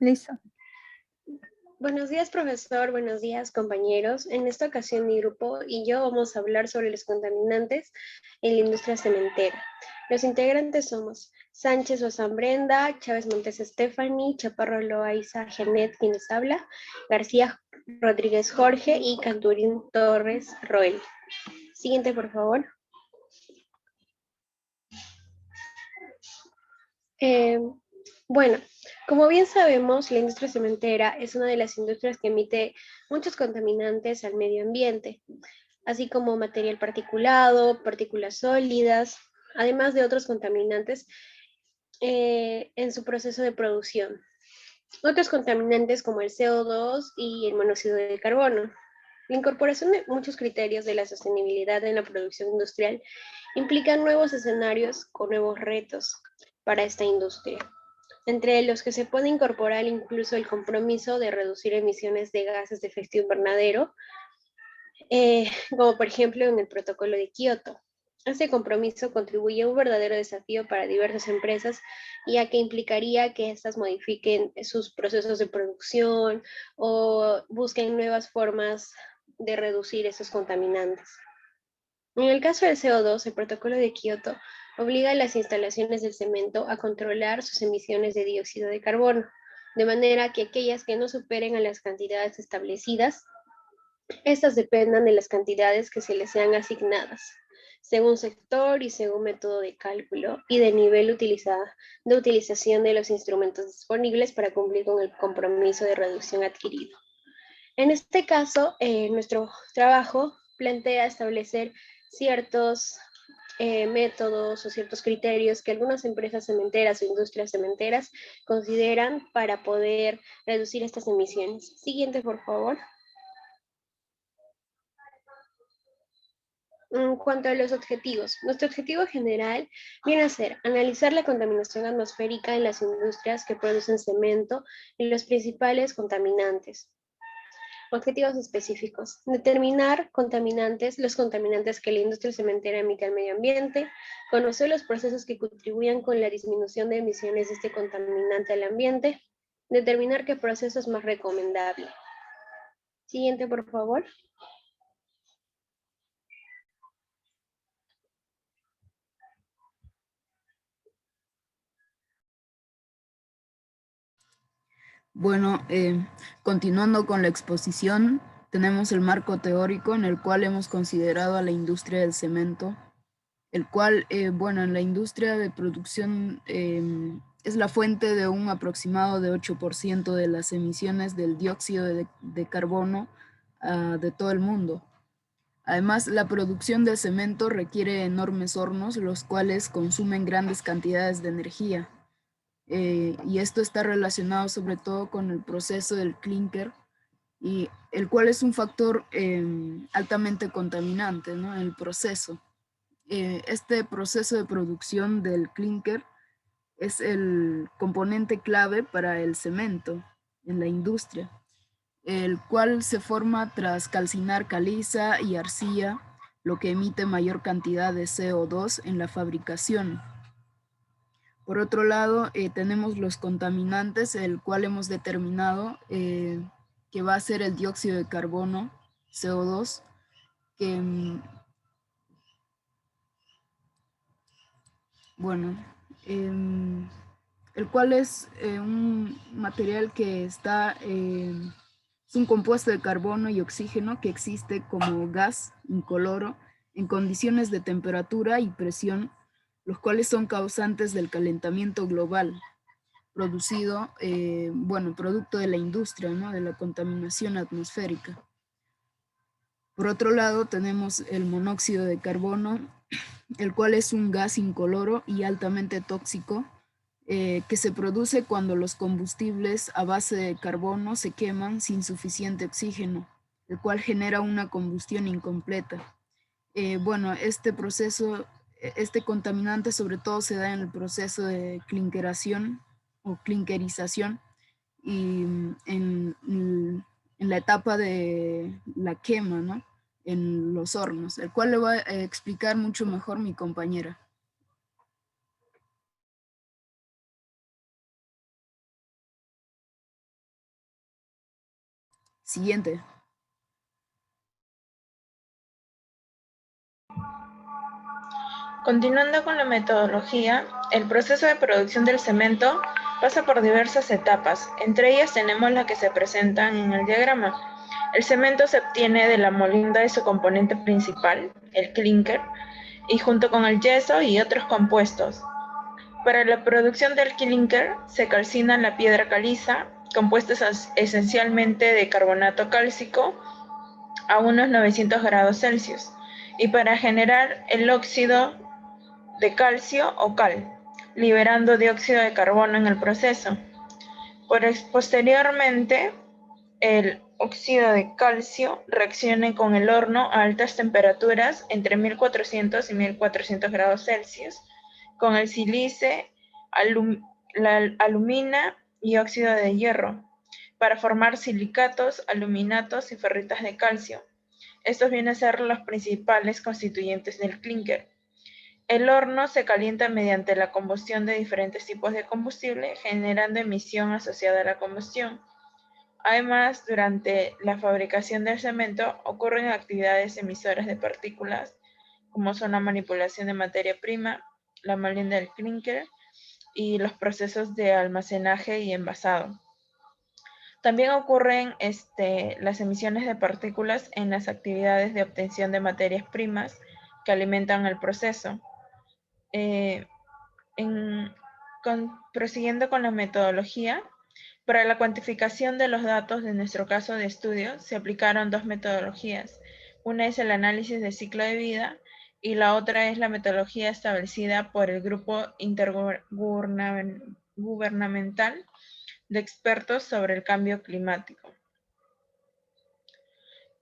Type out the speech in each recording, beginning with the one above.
Listo. Buenos días, profesor. Buenos días, compañeros. En esta ocasión, mi grupo y yo vamos a hablar sobre los contaminantes en la industria cementera. Los integrantes somos Sánchez Ozan Brenda, Chávez Montes Stephanie, Chaparro Loaiza Janet, quien les habla, García Rodríguez Jorge y Canturín Torres Roel. Siguiente, por favor. Eh, bueno, como bien sabemos, la industria cementera es una de las industrias que emite muchos contaminantes al medio ambiente, así como material particulado, partículas sólidas, además de otros contaminantes en su proceso de producción. Otros contaminantes como el CO2 y el monóxido de carbono. La incorporación de muchos criterios de la sostenibilidad en la producción industrial implica nuevos escenarios con nuevos retos para esta industria, entre los que se puede incorporar incluso el compromiso de reducir emisiones de gases de efecto invernadero, como por ejemplo en el protocolo de Kioto. Este compromiso contribuye a un verdadero desafío para diversas empresas, ya que implicaría que éstas modifiquen sus procesos de producción o busquen nuevas formas de reducir esos contaminantes. En el caso del CO2, el protocolo de Kioto obliga a las instalaciones del cemento a controlar sus emisiones de dióxido de carbono, de manera que aquellas que no superen a las cantidades establecidas, estas dependan de las cantidades que se les sean asignadas, según sector y según método de cálculo y de nivel de utilización de los instrumentos disponibles para cumplir con el compromiso de reducción adquirido. En este caso, nuestro trabajo plantea establecer ciertos métodos o ciertos criterios que algunas empresas cementeras o industrias cementeras consideran para poder reducir estas emisiones. Siguiente, por favor. En cuanto a los objetivos, nuestro objetivo general viene a ser analizar la contaminación atmosférica en las industrias que producen cemento y los principales contaminantes. Objetivos específicos. Determinar contaminantes, los contaminantes que la industria cementera emite al medio ambiente, conocer los procesos que contribuyan con la disminución de emisiones de este contaminante al ambiente, determinar qué proceso es más recomendable. Siguiente, por favor. Bueno, continuando con la exposición, tenemos el marco teórico en el cual hemos considerado a la industria del cemento, el cual, bueno, en la industria de producción es la fuente de un aproximado de 8% de las emisiones del dióxido de carbono de todo el mundo. Además, la producción de cemento requiere enormes hornos, los cuales consumen grandes cantidades de energía. Y esto está relacionado sobre todo con el proceso del clinker, y el cual es un factor altamente contaminante, ¿no? El proceso. Este proceso de producción del clinker es el componente clave para el cemento en la industria, el cual se forma tras calcinar caliza y arcilla, lo que emite mayor cantidad de CO2 en la fabricación. Por otro lado, tenemos los contaminantes, el cual hemos determinado que va a ser el dióxido de carbono, CO2, que, bueno, el cual es un material que es un compuesto de carbono y oxígeno que existe como gas incoloro en condiciones de temperatura y presión, los cuales son causantes del calentamiento global producido, bueno, producto de la industria, ¿no? De la contaminación atmosférica. Por otro lado, tenemos el monóxido de carbono, el cual es un gas incoloro y altamente tóxico, que se produce cuando los combustibles a base de carbono se queman sin suficiente oxígeno, el cual genera una combustión incompleta. Bueno, este contaminante sobre todo se da en el proceso de clinkeración o clinkerización y en la etapa de la quema, ¿no? En los hornos, el cual le va a explicar mucho mejor mi compañera. Siguiente. Continuando con la metodología, el proceso de producción del cemento pasa por diversas etapas. Entre ellas tenemos las que se presentan en el diagrama. El cemento se obtiene de la molienda de su componente principal, el clinker, y junto con el yeso y otros compuestos. Para la producción del clinker se calcina la piedra caliza, compuesta esencialmente de carbonato cálcico, a unos 900 grados Celsius, y para generar el óxido de calcio o cal, liberando dióxido de carbono en el proceso. Posteriormente, el óxido de calcio reacciona con el horno a altas temperaturas entre 1400 y 1400 grados Celsius con el sílice, la alumina y óxido de hierro para formar silicatos, aluminatos y ferritas de calcio. Estos vienen a ser los principales constituyentes del clinker. El horno se calienta mediante la combustión de diferentes tipos de combustible, generando emisión asociada a la combustión. Además, durante la fabricación del cemento ocurren actividades emisoras de partículas, como son la manipulación de materia prima, la molienda del clinker y los procesos de almacenaje y envasado. También ocurren las emisiones de partículas en las actividades de obtención de materias primas que alimentan el proceso. Eh, prosiguiendo con la metodología, para la cuantificación de los datos de nuestro caso de estudio se aplicaron dos metodologías. Una es el análisis de ciclo de vida y la otra es la metodología establecida por el Grupo Intergubernamental de Expertos sobre el Cambio Climático.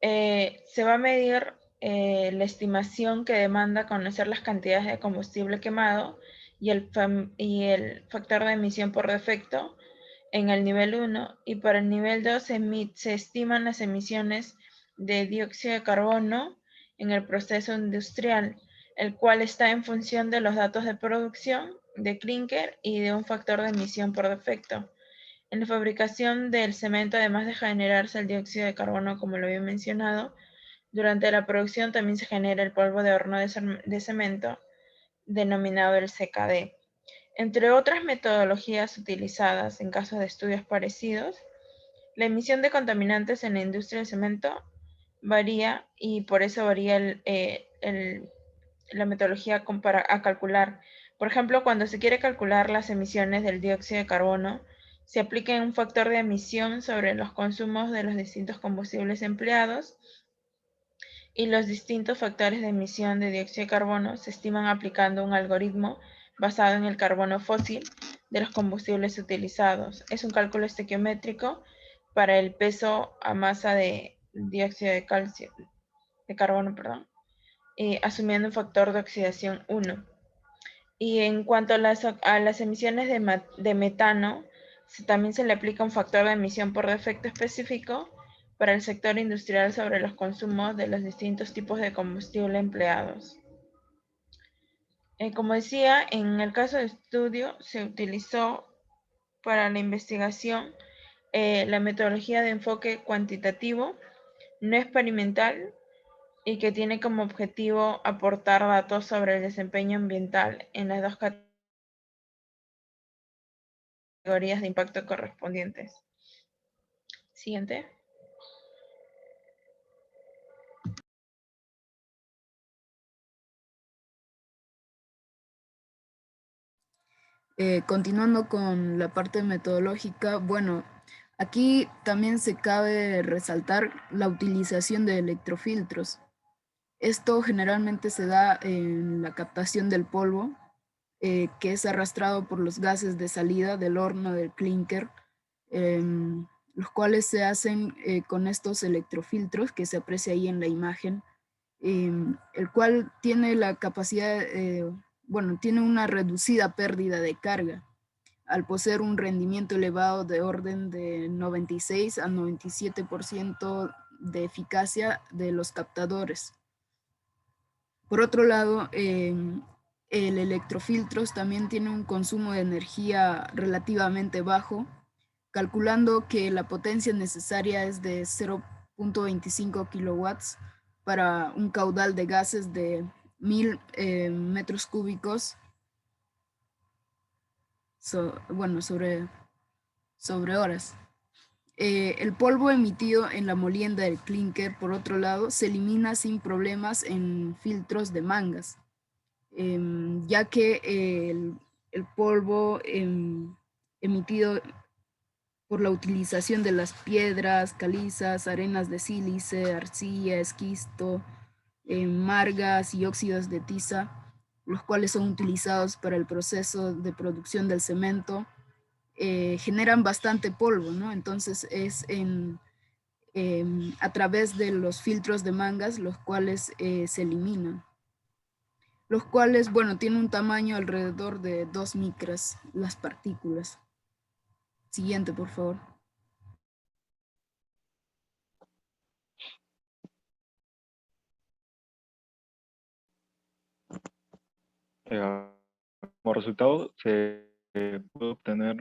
Se va a medir la estimación que demanda conocer las cantidades de combustible quemado y el factor de emisión por defecto en el nivel 1 y para el nivel 2 se estiman las emisiones de dióxido de carbono en el proceso industrial, el cual está en función de los datos de producción, de clinker y de un factor de emisión por defecto. En la fabricación del cemento, además de generarse el dióxido de carbono, como lo había mencionado, durante la producción también se genera el polvo de horno de cemento, denominado el CKD. Entre otras metodologías utilizadas en casos de estudios parecidos, la emisión de contaminantes en la industria del cemento varía y por eso varía la metodología a calcular. Por ejemplo, cuando se quiere calcular las emisiones del dióxido de carbono, se aplica un factor de emisión sobre los consumos de los distintos combustibles empleados y los distintos factores de emisión de dióxido de carbono se estiman aplicando un algoritmo basado en el carbono fósil de los combustibles utilizados. Es un cálculo estequiométrico para el peso a masa de dióxido de carbono, asumiendo un factor de oxidación 1. Y en cuanto a las emisiones de metano, también se le aplica un factor de emisión por defecto específico para el sector industrial sobre los consumos de los distintos tipos de combustible empleados. Como decía, en el caso de estudio se utilizó para la investigación la metodología de enfoque cuantitativo, no experimental, y que tiene como objetivo aportar datos sobre el desempeño ambiental en las dos categorías de impacto correspondientes. Siguiente. Continuando con la parte metodológica, bueno, aquí también se cabe resaltar la utilización de electrofiltros. Esto generalmente se da en la captación del polvo, que es arrastrado por los gases de salida del horno del clinker, los cuales se hacen con estos electrofiltros que se aprecia ahí en la imagen, el cual tiene la capacidad, tiene una reducida pérdida de carga, al poseer un rendimiento elevado de orden de 96 a 97% de eficacia de los captadores. Por otro lado, el electrofiltros también tiene un consumo de energía relativamente bajo, calculando que la potencia necesaria es de 0.25 kilowatts para un caudal de gases de 1000 metros cúbicos, sobre horas. El polvo emitido en la molienda del clinker, por otro lado, se elimina sin problemas en filtros de mangas, ya que el polvo emitido por la utilización de las piedras, calizas, arenas de sílice, arcilla, esquisto, margas y óxidos de tiza, los cuales son utilizados para el proceso de producción del cemento, generan bastante polvo, ¿no? Entonces es a través de los filtros de mangas los cuales se eliminan. Los cuales, bueno, tienen un tamaño alrededor de 2 micras las partículas. Siguiente, por favor. Como resultado, se puede obtener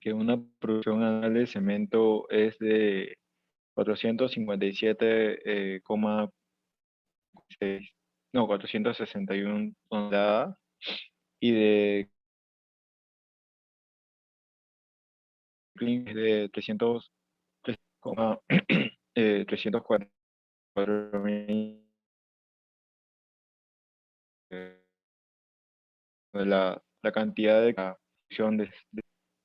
que una producción anual de cemento es de 457,6, no, 461 toneladas, y de clinker es de 344.000, la cantidad de producción de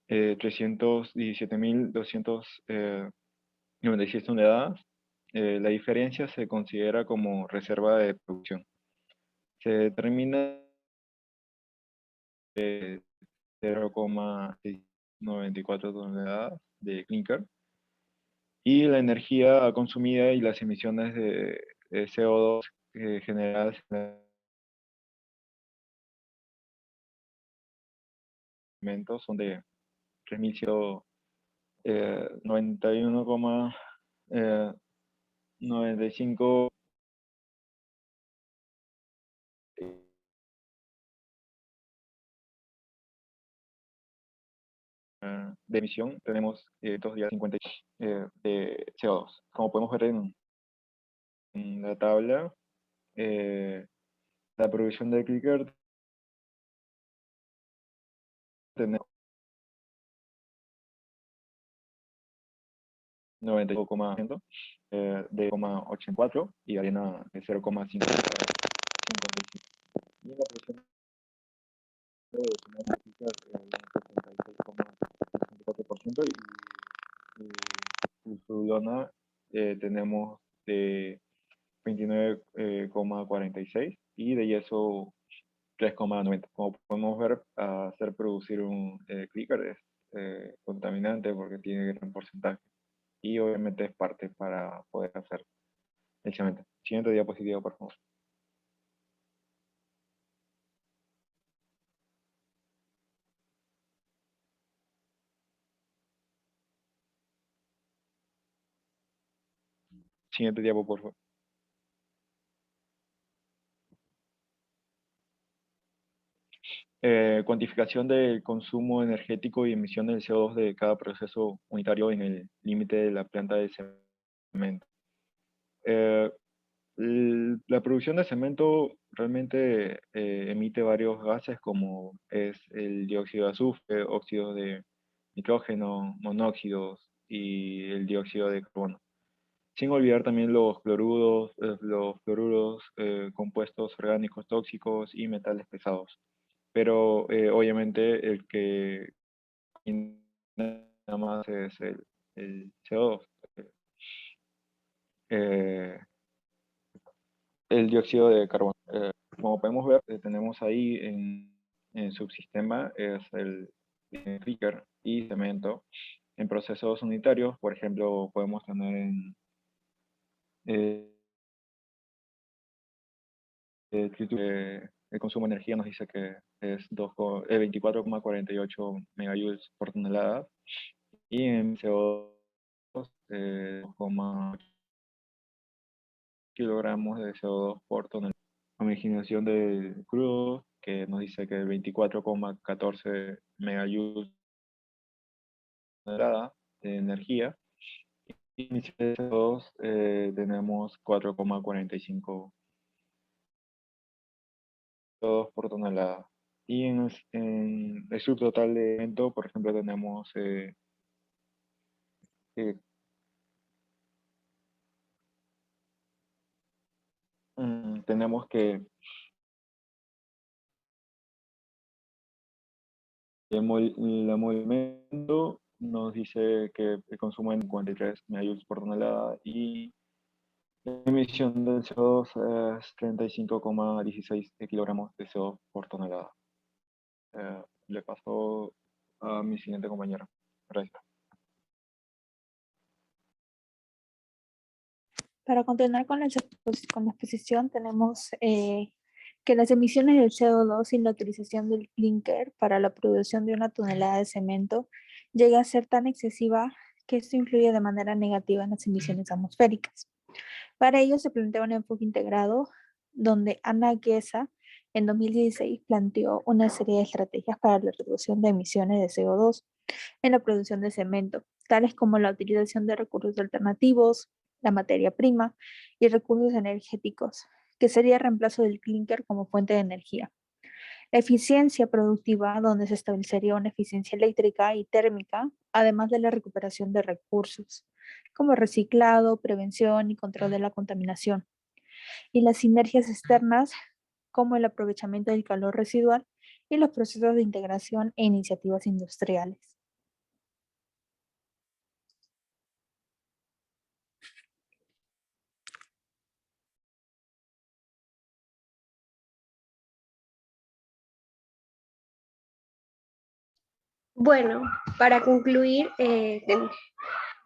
317.296 toneladas. La diferencia se considera como reserva de producción. Se determina 0,694 toneladas de clinker, y la energía consumida y las emisiones de CO2 generadas en el elemento son de 3.191,95 de emisión. Tenemos 2 días 50 de CO2. Como podemos ver en la tabla, la producción de clicker tenemos 95,1% de 0,84 y arena de 0,55. Y en la producción de clicker un 76,64%, y su lona tenemos de 29,46 y de yeso 3,90. Como podemos ver, hacer producir un clicker es contaminante porque tiene gran porcentaje, y obviamente es parte para poder hacer el cemento. Siguiente diapositiva, por favor. Siguiente diapo, por favor. Cuantificación del consumo energético y emisiones de CO2 de cada proceso unitario en el límite de la planta de cemento. La producción de cemento realmente emite varios gases, como es el dióxido de azufre, óxidos de nitrógeno, monóxidos y el dióxido de carbono. Sin olvidar también los fluoruros, compuestos orgánicos tóxicos y metales pesados. Pero obviamente el que nada más es el CO2. Eh, el dióxido de carbono. Como podemos ver, tenemos ahí en subsistema es el clicker y cemento. En procesos unitarios, por ejemplo, podemos tener eh, el consumo de energía nos dice que es 24,48 megajoules por tonelada, y en CO2 2,8 kilogramos de CO2 por tonelada. Homogeneización del crudo, que nos dice que 24,14 megajoules toneladas de energía. Y emisiones de CO2 tenemos 4,45 CO2 por tonelada. Y en el subtotal de evento, por ejemplo, tenemos eh, tenemos que el movimiento nos dice que el consumo en 53 megajoules por tonelada y la emisión del CO2 es 35,16 kilogramos de CO2 por tonelada. Le paso a mi siguiente compañero. Gracias. Para continuar con con la exposición, tenemos que las emisiones del CO2 sin la utilización del clinker para la producción de una tonelada de cemento llega a ser tan excesiva que esto influye de manera negativa en las emisiones atmosféricas. Para ello se plantea un enfoque integrado donde Ana Guesa en 2016 planteó una serie de estrategias para la reducción de emisiones de CO2 en la producción de cemento, tales como la utilización de recursos alternativos, la materia prima y recursos energéticos, que sería el reemplazo del clinker como fuente de energía. La eficiencia productiva, donde se establecería una eficiencia eléctrica y térmica, además de la recuperación de recursos, como reciclado, prevención y control de la contaminación. Y las sinergias externas, como el aprovechamiento del calor residual y los procesos de integración e iniciativas industriales. Bueno, para concluir,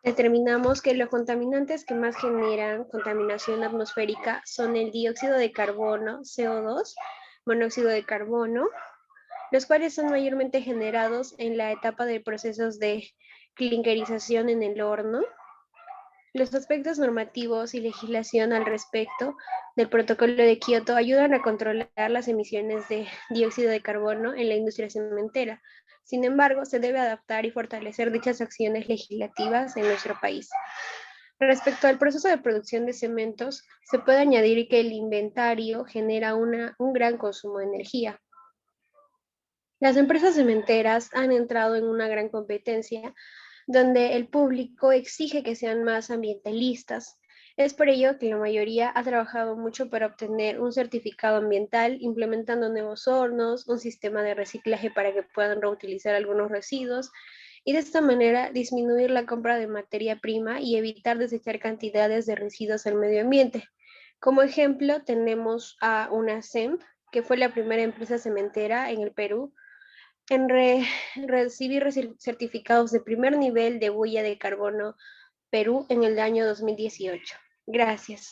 determinamos que los contaminantes que más generan contaminación atmosférica son el dióxido de carbono, CO2, monóxido de carbono, los cuales son mayormente generados en la etapa de procesos de clinkerización en el horno. Los aspectos normativos y legislación al respecto del Protocolo de Kioto ayudan a controlar las emisiones de dióxido de carbono en la industria cementera. Sin embargo, se debe adaptar y fortalecer dichas acciones legislativas en nuestro país. Respecto al proceso de producción de cementos, se puede añadir que el inventario genera un gran consumo de energía. Las empresas cementeras han entrado en una gran competencia donde el público exige que sean más ambientalistas. Es por ello que la mayoría ha trabajado mucho para obtener un certificado ambiental, implementando nuevos hornos, un sistema de reciclaje para que puedan reutilizar algunos residuos y de esta manera disminuir la compra de materia prima y evitar desechar cantidades de residuos al medio ambiente. Como ejemplo, tenemos a UNACEM, que fue la primera empresa cementera en el Perú en recibir certificados de primer nivel de huella de carbono Perú en el año 2018. Gracias.